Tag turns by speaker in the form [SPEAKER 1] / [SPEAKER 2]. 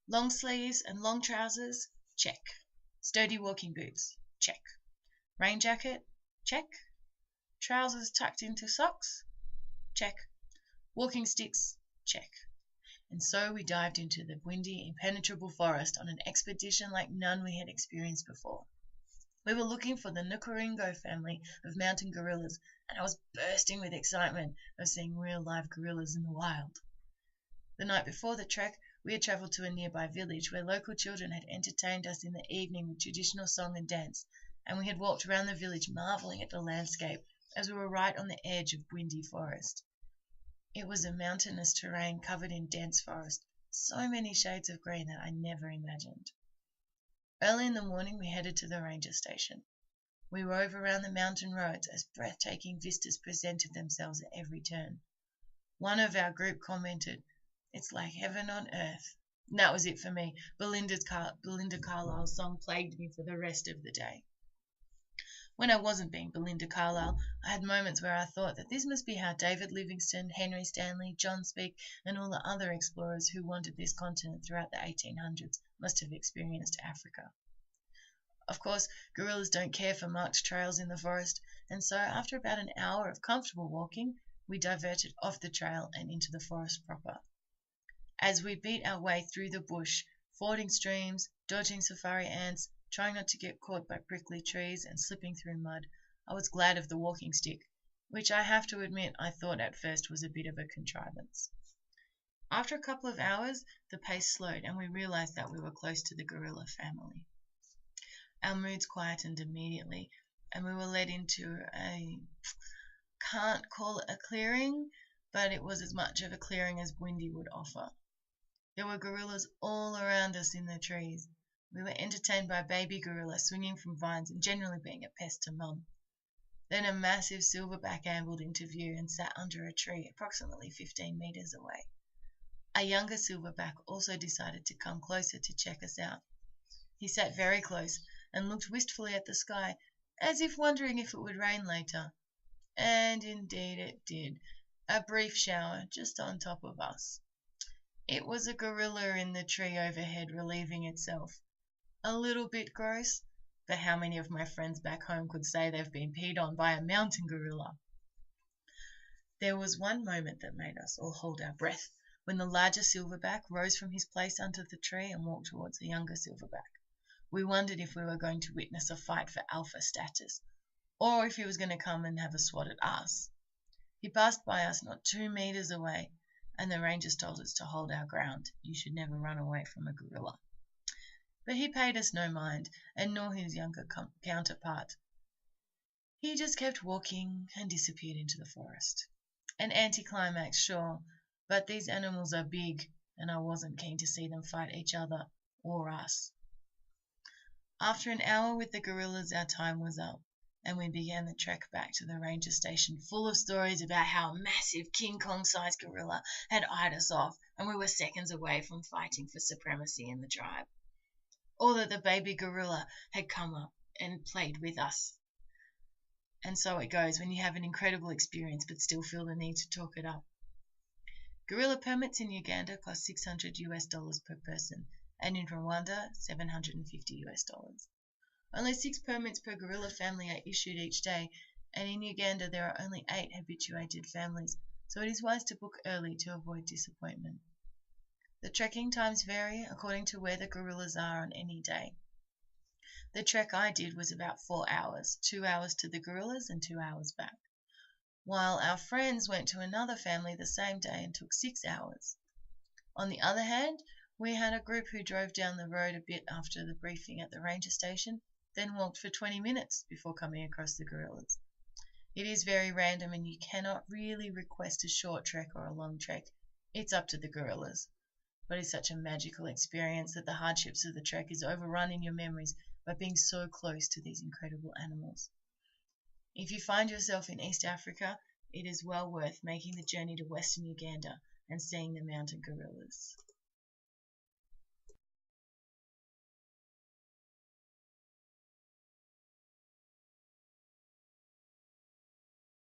[SPEAKER 1] Long sleeves and long trousers? Check. Sturdy walking boots? Check. Rain jacket? Check. Trousers tucked into socks? Check. Walking sticks? Check. And so we dived into the Bwindi impenetrable forest on an expedition like none we had experienced before. We were looking for the Nkuringo family of mountain gorillas, and I was bursting with excitement of seeing real live gorillas in the wild. The night before the trek, we had travelled to a nearby village where local children had entertained us in the evening with traditional song and dance, and we had walked around the village marvelling at the landscape as we were right on the edge of Bwindi forest. It was a mountainous terrain covered in dense forest, so many shades of green that I never imagined. Early in the morning we headed to the ranger station. We rode around the mountain roads as breathtaking vistas presented themselves at every turn. One of our group commented, "It's like heaven on earth." And that was it for me. Belinda Carlisle's song plagued me for the rest of the day. When I wasn't being Belinda Carlisle, I had moments where I thought that this must be how David Livingstone, Henry Stanley, John Speke, and all the other explorers who wandered this continent throughout the 1800s must have experienced Africa. Of course, gorillas don't care for marked trails in the forest, and so after about an hour of comfortable walking, we diverted off the trail and into the forest proper. As we beat our way through the bush, fording streams, dodging safari ants, trying not to get caught by prickly trees and slipping through mud, I was glad of the walking stick, which I have to admit I thought at first was a bit of a contrivance. After a couple of hours, the pace slowed and we realized that we were close to the gorilla family. Our moods quietened immediately, and we were led into can't call it a clearing, but it was as much of a clearing as Bwindi would offer. There were gorillas all around us in the trees. We were entertained by a baby gorilla swinging from vines and generally being a pest to Mum. Then a massive silverback ambled into view and sat under a tree approximately 15 metres away. A younger silverback also decided to come closer to check us out. He sat very close and looked wistfully at the sky, as if wondering if it would rain later. And indeed it did, a brief shower just on top of us. It was a gorilla in the tree overhead relieving itself. A little bit gross, but how many of my friends back home could say they've been peed on by a mountain gorilla? There was one moment that made us all hold our breath, when the larger silverback rose from his place under the tree and walked towards the younger silverback. We wondered if we were going to witness a fight for alpha status, or if he was going to come and have a swat at us. He passed by us not 2 metres away, and the rangers told us to hold our ground. You should never run away from a gorilla. But he paid us no mind, and nor his younger counterpart. He just kept walking and disappeared into the forest. An anticlimax, sure, but these animals are big, and I wasn't keen to see them fight each other or us. After an hour with the gorillas, our time was up, and we began the trek back to the ranger station, full of stories about how a massive King Kong-sized gorilla had eyed us off, and we were seconds away from fighting for supremacy in the tribe. Or that the baby gorilla had come up and played with us. And so it goes when you have an incredible experience but still feel the need to talk it up. Gorilla permits in Uganda cost $600 per person, and in Rwanda, $750. Only 6 permits per gorilla family are issued each day, and in Uganda there are only 8 habituated families, so it is wise to book early to avoid disappointment. The trekking times vary according to where the gorillas are on any day. The trek I did was about 4 hours, 2 hours to the gorillas and 2 hours back, while our friends went to another family the same day and took 6 hours. On the other hand, we had a group who drove down the road a bit after the briefing at the ranger station, then walked for 20 minutes before coming across the gorillas. It is very random and you cannot really request a short trek or a long trek. It's up to the gorillas. But it's such a magical experience that the hardships of the trek is overrun in your memories by being so close to these incredible animals. If you find yourself in East Africa, it is well worth making the journey to Western Uganda and seeing the mountain gorillas.